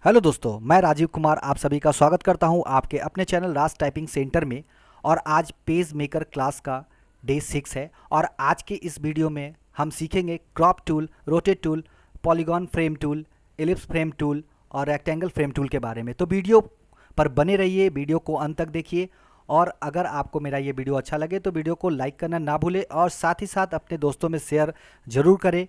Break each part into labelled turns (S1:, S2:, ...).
S1: Hello दोस्तों, मैं राजीव कुमार आप सभी का स्वागत करता हूं आपके अपने चैनल राज टाइपिंग सेंटर में। और आज पेज मेकर क्लास का डे 6 है और आज के इस वीडियो में हम सीखेंगे crop tool, rotate tool, polygon frame tool, ellipse frame tool और रेक्टेंगल फ्रेम टूल के बारे में। तो वीडियो पर बने रहिए, वीडियो को अंत तक देखिए। और अगर आपको मेरा ये वीडियो अच्छा लगे तो वीडियो को लाइक करना ना भूलें और साथ ही साथ अपने दोस्तों में शेयर ज़रूर करें।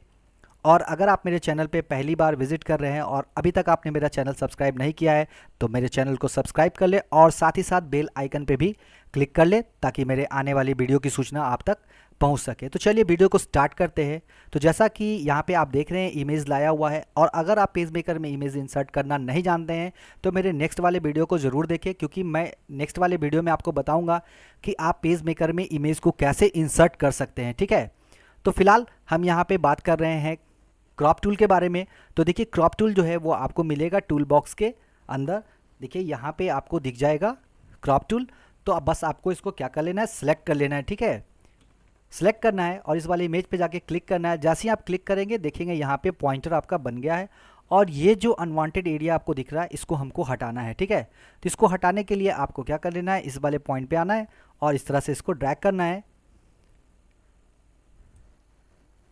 S1: और अगर आप मेरे चैनल पे पहली बार विजिट कर रहे हैं और अभी तक आपने मेरा चैनल सब्सक्राइब नहीं किया है तो मेरे चैनल को सब्सक्राइब कर ले और साथ ही साथ बेल आइकन पे भी क्लिक कर ले ताकि मेरे आने वाली वीडियो की सूचना आप तक पहुंच सके। तो चलिए वीडियो को स्टार्ट करते हैं। तो जैसा कि यहाँ पे आप देख रहे हैं इमेज लाया हुआ है और अगर आप पेज मेकर में इमेज इंसर्ट करना नहीं जानते हैं तो मेरे नेक्स्ट वाले वीडियो को ज़रूर देखें, क्योंकि मैं नेक्स्ट वाले वीडियो में आपको बताऊँगा कि आप पेज मेकर में इमेज को कैसे इंसर्ट कर सकते हैं। ठीक है, तो फिलहाल हम यहाँ पे बात कर रहे हैं क्रॉप टूल के बारे में। तो देखिए क्रॉप टूल जो है वो आपको मिलेगा टूल बॉक्स के अंदर। देखिए यहाँ पे आपको दिख जाएगा क्रॉप टूल। तो अब बस आपको इसको क्या कर लेना है, सेलेक्ट कर लेना है। ठीक है, सेलेक्ट करना है और इस वाले इमेज पे जाके क्लिक करना है। जैसे ही आप क्लिक करेंगे देखेंगे यहाँ पे पॉइंटर आपका बन गया है और ये जो अनवांटेड एरिया आपको दिख रहा है इसको हमको हटाना है। ठीक है, तो इसको हटाने के लिए आपको क्या कर लेना है, इस वाले पॉइंट पे आना है और इस तरह से इसको ड्रैग करना है।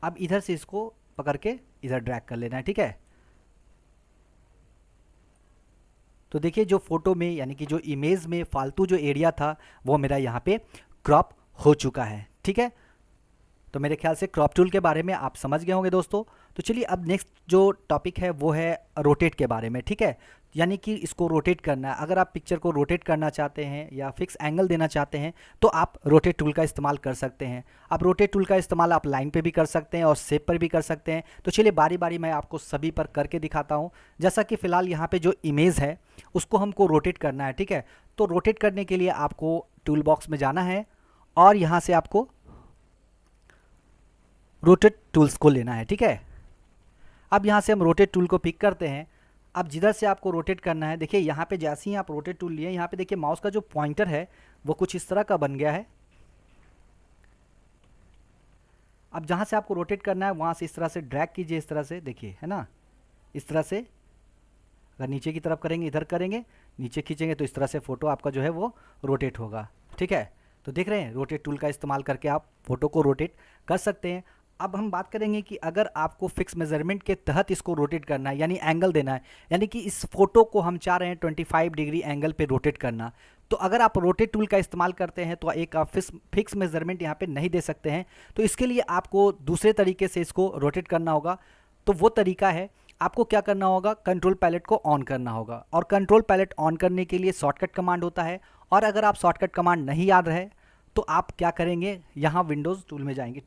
S1: अब इधर से इसको पकड़ के इधर ड्रैग कर लेना है। ठीक है, तो देखिए जो फोटो में यानी कि जो इमेज में फालतू जो एरिया था वो मेरा यहाँ पे क्रॉप हो चुका है। ठीक है, तो मेरे ख्याल से क्रॉप टूल के बारे में आप समझ गए होंगे दोस्तों। तो चलिए अब नेक्स्ट जो टॉपिक है वो है रोटेट के बारे में। ठीक है, यानी कि इसको रोटेट करना है। अगर आप पिक्चर को रोटेट करना चाहते हैं या फिक्स एंगल देना चाहते हैं तो आप रोटेट टूल का इस्तेमाल कर सकते हैं। अब रोटेट टूल का इस्तेमाल आप लाइन पे भी कर सकते हैं और शेप पर भी कर सकते हैं। तो चलिए बारी बारी मैं आपको सभी पर करके दिखाता हूँ। जैसा कि फ़िलहाल यहाँ पे जो इमेज है उसको हमको रोटेट करना है। ठीक है, तो रोटेट करने के लिए आपको टूल बॉक्स में जाना है और यहाँ से आपको रोटेट टूल्स को लेना है। ठीक है, अब यहाँ से हम रोटेट टूल को पिक करते हैं। अब जिधर से आपको रोटेट करना है, देखिए यहाँ पे जैसे ही आप रोटेट टूल लिए यहाँ पे देखिए माउस का जो पॉइंटर है वो कुछ इस तरह का बन गया है। अब जहाँ से आपको रोटेट करना है वहाँ से इस तरह से ड्रैग कीजिए, इस तरह से देखिए, है ना, इस तरह से। अगर नीचे की तरफ करेंगे, इधर करेंगे, नीचे खींचेंगे तो इस तरह से फ़ोटो आपका जो है वो रोटेट होगा। ठीक है, तो देख रहे हैं रोटेट टूल का इस्तेमाल करके आप फ़ोटो को रोटेट कर सकते हैं। अब हम बात करेंगे कि अगर आपको फिक्स मेजरमेंट के तहत इसको रोटेट करना है यानी एंगल देना है, यानी कि इस फोटो को हम चाह रहे हैं 25 डिग्री एंगल पे रोटेट करना, तो अगर आप रोटेट टूल का इस्तेमाल करते हैं तो एक आप फिक्स मेजरमेंट यहाँ पे नहीं दे सकते हैं। तो इसके लिए आपको दूसरे तरीके से इसको रोटेट करना होगा। तो वो तरीका है, आपको क्या करना होगा, कंट्रोल पैलेट को ऑन करना होगा। और कंट्रोल पैलेट ऑन करने के लिए शॉर्टकट कमांड होता है। और अगर आप शॉर्टकट कमांड नहीं याद रहे तो आप क्या करेंगे, यहाँ विंडोज़ टूल में जाएंगे,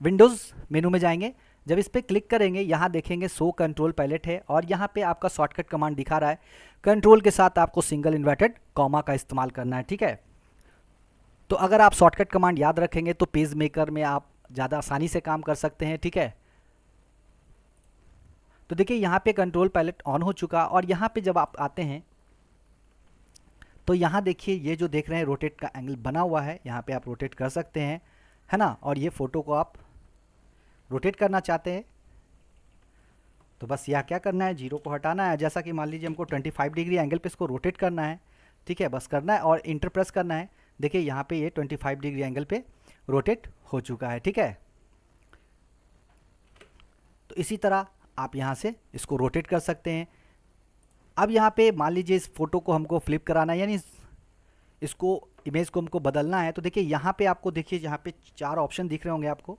S1: विंडोज़ मेनू में जाएंगे। जब इस पर क्लिक करेंगे यहाँ देखेंगे शो कंट्रोल पैलेट है और यहाँ पे आपका शॉर्टकट कमांड दिखा रहा है। कंट्रोल के साथ आपको सिंगल इन्वर्टेड कॉमा का इस्तेमाल करना है। ठीक है, तो अगर आप शॉर्टकट कमांड याद रखेंगे तो पेज मेकर में आप ज़्यादा आसानी से काम कर सकते हैं। ठीक है, तो देखिए यहाँ पे कंट्रोल पैलेट ऑन हो चुका और यहाँ पे जब आप आते हैं तो यहाँ देखिए ये जो देख रहे हैं रोटेट का एंगल बना हुआ है, यहाँ पे आप रोटेट कर सकते हैं, है ना। और ये फ़ोटो को आप रोटेट करना चाहते हैं तो बस यहाँ क्या करना है, जीरो को हटाना है। जैसा कि मान लीजिए हमको 25 डिग्री एंगल पे इसको रोटेट करना है। ठीक है, बस करना है और इंटर प्रेस करना है। देखिए यहाँ पे ये 25 डिग्री एंगल पे रोटेट हो चुका है। ठीक है, तो इसी तरह आप यहाँ से इसको रोटेट कर सकते हैं। अब यहाँ पे मान लीजिए इस फोटो को हमको फ्लिप कराना है, यानी इसको इमेज को हमको बदलना है। तो देखिए यहाँ पे आपको देखिए यहाँ पे 4 ऑप्शन दिख रहे होंगे आपको।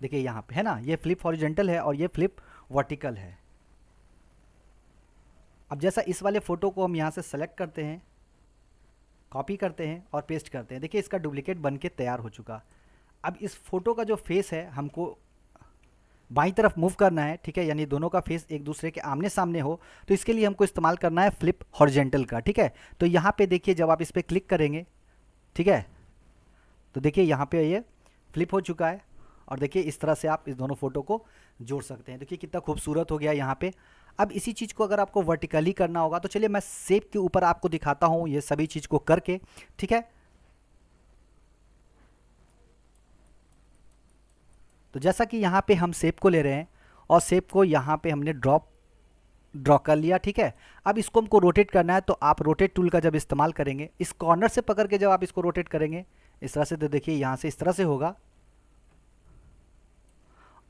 S1: देखिए यहाँ पे है ना, ये फ्लिप हॉरिजॉन्टल है और ये फ्लिप वर्टिकल है। अब जैसा इस वाले फ़ोटो को हम यहाँ से सेलेक्ट करते हैं, कॉपी करते हैं और पेस्ट करते हैं, देखिए इसका डुप्लीकेट बन के तैयार हो चुका। अब इस फोटो का जो फेस है हमको बाईं तरफ मूव करना है। ठीक है, यानी दोनों का फेस एक दूसरे के आमने सामने हो, तो इसके लिए हमको इस्तेमाल करना है फ्लिप हॉरिजॉन्टल का। ठीक है, तो यहाँ पे देखिए जब आप इस पर क्लिक करेंगे, ठीक है, तो देखिए यहाँ पे ये फ्लिप हो चुका है और देखिए इस तरह से आप इस दोनों फोटो को जोड़ सकते हैं। देखिए कितना खूबसूरत हो गया यहाँ पे। अब इसी चीज़ को अगर आपको वर्टिकली करना होगा तो चलिए मैं शेप के ऊपर आपको दिखाता हूँ ये सभी चीज़ को करके। ठीक है, तो जैसा कि यहाँ पे हम शेप को ले रहे हैं और शेप को यहाँ पे हमने ड्रॉप ड्रॉ कर लिया, ठीक है। अब इसको हमको रोटेट करना है, तो आप रोटेट टूल का जब इस्तेमाल करेंगे, इस कॉर्नर से पकड़ के जब आप इसको रोटेट करेंगे इस तरह से, तो देखिए यहाँ से इस तरह से होगा।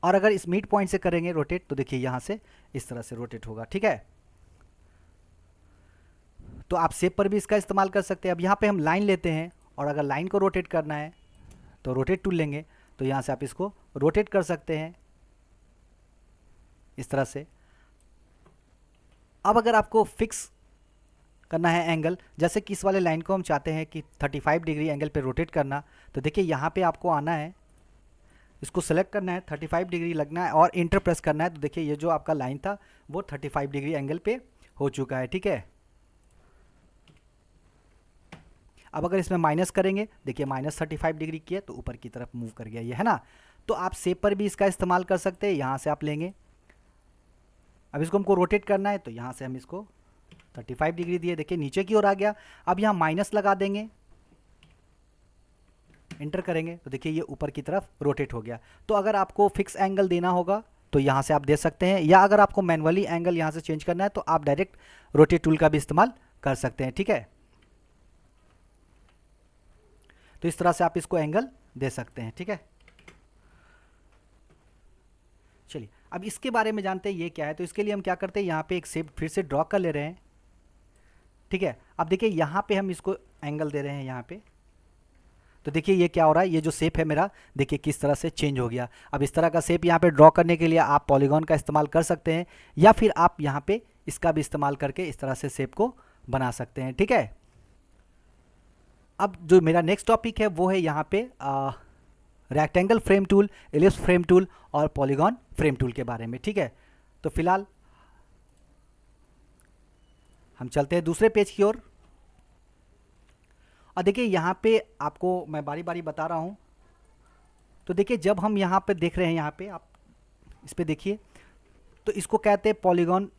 S1: और अगर इस मिड पॉइंट से करेंगे रोटेट, तो देखिए यहाँ से इस तरह से रोटेट होगा, ठीक है। तो आप शेप पर भी इसका इस्तेमाल कर सकते हैं। अब यहाँ पे हम लाइन लेते हैं, और अगर लाइन को रोटेट करना है तो रोटेट टूल लेंगे, तो यहाँ से आप इसको रोटेट कर सकते हैं इस तरह से। अब अगर आपको फिक्स करना है एंगल, जैसे कि इस वाले लाइन को हम चाहते हैं कि 35 डिग्री एंगल पे रोटेट करना, तो देखिए यहाँ पे आपको आना है, इसको सेलेक्ट करना है, 35 डिग्री लगना है और इंटर प्रेस करना है। तो देखिए ये जो आपका लाइन था वो 35 डिग्री एंगल पे हो चुका है, ठीक है। अब अगर इसमें माइनस करेंगे, देखिए -35 डिग्री किया तो ऊपर की तरफ मूव कर गया ये, है ना। तो आप शेप पर भी इसका इस्तेमाल कर सकते हैं, यहाँ से आप लेंगे। अब इसको हमको रोटेट करना है, तो यहाँ से हम इसको 35 डिग्री दिए, देखिए नीचे की ओर आ गया। अब यहाँ माइनस लगा देंगे, इंटर करेंगे, तो देखिए ये ऊपर की तरफ रोटेट हो गया। तो अगर आपको फिक्स एंगल देना होगा तो यहाँ से आप दे सकते हैं, या अगर आपको मैनुअली एंगल यहाँ से चेंज करना है तो आप डायरेक्ट रोटेट टूल का भी इस्तेमाल कर सकते हैं, ठीक है। तो इस तरह से आप इसको एंगल दे सकते हैं, ठीक है। चलिए अब इसके बारे में जानते हैं ये क्या है। तो इसके लिए हम क्या करते हैं, यहाँ पे एक शेप फिर से ड्रॉ कर ले रहे हैं, ठीक है। अब देखिए यहाँ पे हम इसको एंगल दे रहे हैं यहाँ पे, तो देखिए ये क्या हो रहा है, ये जो शेप है मेरा देखिए किस तरह से चेंज हो गया। अब इस तरह का शेप यहाँ पे ड्रॉ करने के लिए आप पॉलीगॉन का इस्तेमाल कर सकते हैं, या फिर आप यहाँ पे इसका भी इस्तेमाल करके इस तरह से शेप को बना सकते हैं, ठीक है। अब जो मेरा नेक्स्ट टॉपिक है वो है यहाँ पे rectangle frame tool, ellipse frame tool और पॉलीगॉन फ्रेम टूल के बारे में, ठीक है। तो फिलहाल हम चलते हैं दूसरे पेज की ओर। और देखिए यहाँ पे आपको मैं बारी बारी बता रहा हूँ। तो देखिए जब हम यहाँ पे देख रहे हैं, यहाँ पे आप इस पे देखिए, तो इसको कहते हैं पॉलीगॉन,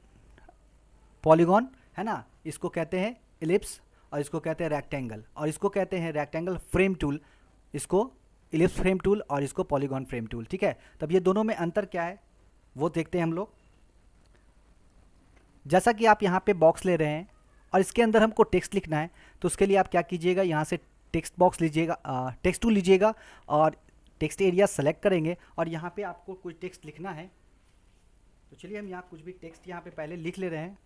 S1: पॉलीगॉन है ना, इसको कहते हैं एलिप्स, और इसको कहते हैं रेक्टेंगल, और इसको कहते हैं रेक्टेंगल फ्रेम टूल, इसको एलिप्स फ्रेम टूल और इसको पॉलीगॉन फ्रेम टूल, ठीक है। तब ये दोनों में अंतर क्या है वो देखते हैं हम लोग। जैसा कि आप यहाँ पे बॉक्स ले रहे हैं और इसके अंदर हमको टेक्स्ट लिखना है, तो उसके लिए आप क्या कीजिएगा, यहाँ से टेक्स्ट बॉक्स लीजिएगा, टेक्स्ट टूल लीजिएगा और टेक्स्ट एरिया सेलेक्ट करेंगे, और यहाँ पे आपको कुछ टेक्स्ट लिखना है। तो चलिए हम यहाँ कुछ भी टेक्स्ट यहाँ पे पहले लिख ले रहे हैं।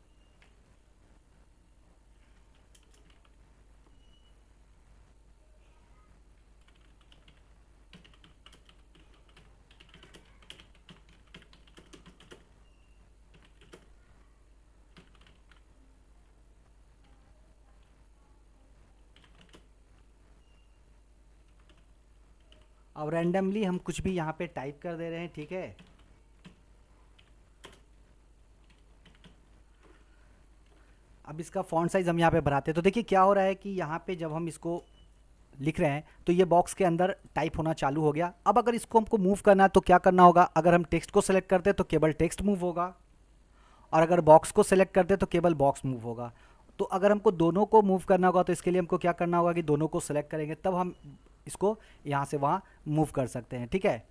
S1: अब रैंडमली हम कुछ भी यहाँ पे टाइप कर दे रहे हैं, ठीक है। अब इसका फॉन्ट साइज हम यहाँ पे बढ़ाते हैं। तो देखिए क्या हो रहा है कि यहाँ पे जब हम इसको लिख रहे हैं तो ये बॉक्स के अंदर टाइप होना चालू हो गया। अब अगर इसको हमको मूव करना है तो क्या करना होगा, अगर हम टेक्स्ट को सेलेक्ट करते हैं तो केवल टेक्स्ट मूव होगा, और अगर बॉक्स को सेलेक्ट करते हैं तो केवल बॉक्स मूव होगा। तो अगर हमको दोनों को मूव करना होगा तो इसके लिए हमको क्या करना होगा कि दोनों को सेलेक्ट करेंगे, तब हम इसको यहाँ से वहाँ मूव कर सकते हैं, ठीक है।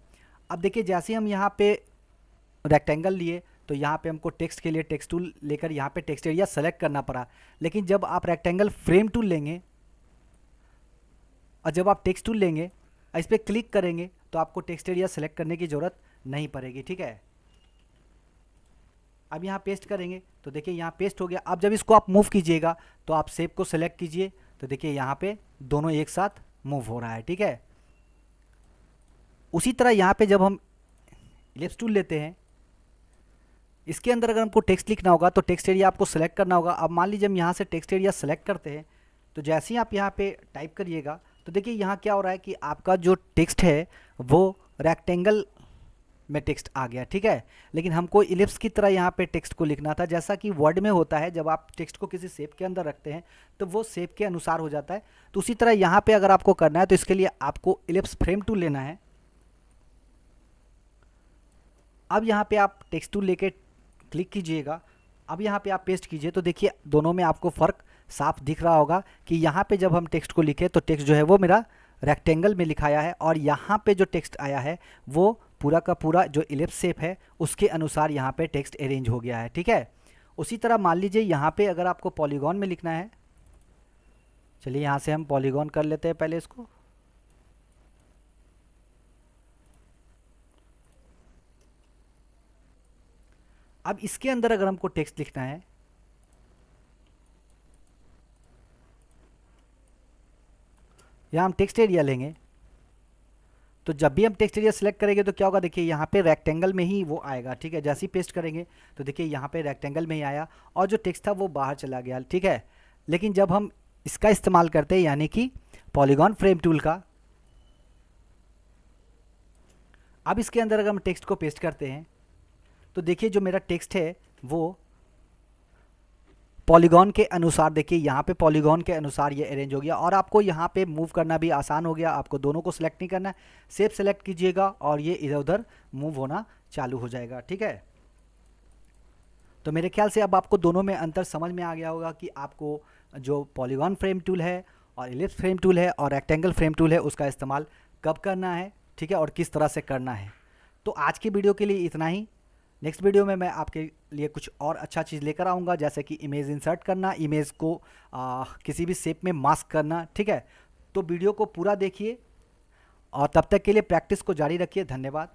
S1: अब देखिए जैसे हम यहाँ पे रेक्टेंगल लिए तो यहाँ पे हमको टेक्स्ट के लिए टेक्स्ट टूल लेकर यहाँ पे टेक्स्ट एरिया सेलेक्ट करना पड़ा, लेकिन जब आप रेक्टेंगल फ्रेम टूल लेंगे और जब आप टेक्स्ट टूल लेंगे इस पर क्लिक करेंगे तो आपको टेक्स्ट एरिया सेलेक्ट करने की ज़रूरत नहीं पड़ेगी, ठीक है। अब यहाँ पेस्ट करेंगे तो देखिए यहाँ पेस्ट हो गया। अब जब इसको आप मूव कीजिएगा तो आप शेप को सेलेक्ट कीजिए, तो देखिए यहाँ पे दोनों एक साथ मूव हो रहा है, ठीक है। उसी तरह यहाँ पे जब हम एलिप्स टूल लेते हैं, इसके अंदर अगर हमको टेक्स्ट लिखना होगा तो टेक्स्ट एरिया आपको सेलेक्ट करना होगा। अब मान लीजिए हम यहाँ से टेक्स्ट एरिया सेलेक्ट करते हैं, तो जैसे ही आप यहाँ पे टाइप करिएगा तो देखिए यहाँ क्या हो रहा है कि आपका जो टेक्स्ट है वो रेक्टेंगल में टेक्स्ट आ गया, ठीक है। लेकिन हमको इलिप्स की तरह यहाँ पे टेक्स्ट को लिखना था, जैसा कि वर्ड में होता है, जब आप टेक्स्ट को किसी शेप के अंदर रखते हैं तो वो शेप के अनुसार हो जाता है। तो उसी तरह यहाँ पे अगर आपको करना है तो इसके लिए आपको इलिप्स फ्रेम टूल लेना है। अब यहाँ पे आप टेक्स्ट टूल लेके क्लिक कीजिएगा, अब यहाँ पे आप पेस्ट कीजिए, तो देखिए दोनों में आपको फ़र्क साफ दिख रहा होगा कि यहाँ पे जब हम टेक्स्ट को लिखे तो टेक्स्ट जो है वो मेरा रेक्टेंगल में लिखाया है, और यहाँ पे जो टेक्स्ट आया है वो पूरा का पूरा जो इलिप्स शेप है उसके अनुसार यहाँ पे टेक्स्ट अरेंज हो गया है, ठीक है। उसी तरह मान लीजिए यहाँ पे अगर आपको पॉलीगॉन में लिखना है, चलिए यहाँ से हम पॉलीगॉन कर लेते हैं पहले इसको। अब इसके अंदर अगर हमको टेक्स्ट लिखना है, यहाँ हम टेक्स्ट एरिया लेंगे। तो जब भी हम टेक्स्ट एरिया सेलेक्ट करेंगे तो क्या होगा, देखिए यहाँ पे रेक्टेंगल में ही वो आएगा, ठीक है। जैसे ही पेस्ट करेंगे तो देखिए यहाँ पे रेक्टेंगल में ही आया और जो टेक्स्ट था वो बाहर चला गया, ठीक है। लेकिन जब हम इसका इस्तेमाल करते हैं, यानी कि पॉलीगॉन फ्रेम टूल का, अब इसके अंदर अगर हम टेक्स्ट को पेस्ट करते हैं तो देखिए जो मेरा टेक्स्ट है वो पॉलीगॉन के अनुसार, देखिए यहाँ पे पॉलीगॉन के अनुसार ये अरेंज हो गया और आपको यहाँ पे मूव करना भी आसान हो गया। आपको दोनों को सिलेक्ट नहीं करना है, सिर्फ सेलेक्ट कीजिएगा और ये इधर उधर मूव होना चालू हो जाएगा, ठीक है। तो मेरे ख्याल से अब आपको दोनों में अंतर समझ में आ गया होगा कि आपको जो पॉलीगॉन फ्रेम टूल है और इलिप्स फ्रेम टूल है और रेक्टेंगल फ्रेम टूल है उसका इस्तेमाल कब करना है, ठीक है, और किस तरह से करना है। तो आज की वीडियो के लिए इतना ही। नेक्स्ट वीडियो में मैं आपके लिए कुछ और अच्छा चीज़ लेकर आऊँगा, जैसे कि इमेज इंसर्ट करना, इमेज को किसी भी शेप में मास्क करना, ठीक है। तो वीडियो को पूरा देखिए और तब तक के लिए प्रैक्टिस को जारी रखिए। धन्यवाद।